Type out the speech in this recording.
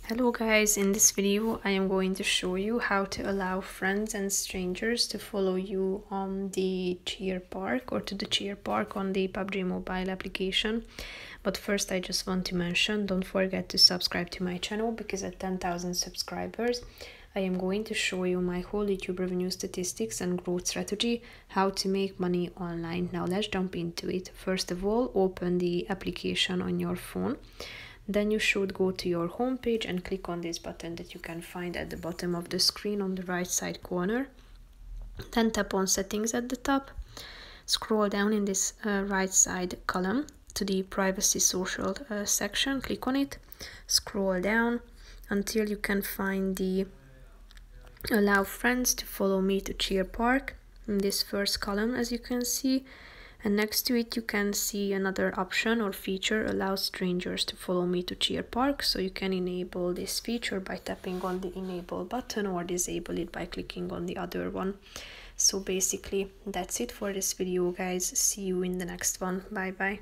Hello guys, in this video I am going to show you how to allow friends and strangers to follow you on the cheer park or to the cheer park on the PUBG Mobile application. But first I just want to mention, don't forget to subscribe to my channel, because at 10,000 subscribers I am going to show you my whole YouTube revenue statistics and growth strategy, how to make money online. Now let's jump into it. First of all, open the application on your phone. Then you should go to your home page and click on this button that you can find at the bottom of the screen on the right side corner. Then tap on settings at the top. Scroll down in this right side column to the privacy social section. Click on it. Scroll down until you can find the allow friends to follow me to cheer park in this first column, as you can see. And next to it you can see another option or feature, allow strangers to follow me to cheer park. So you can enable this feature by tapping on the enable button or disable it by clicking on the other one. So basically that's it for this video guys. See you in the next one. Bye bye.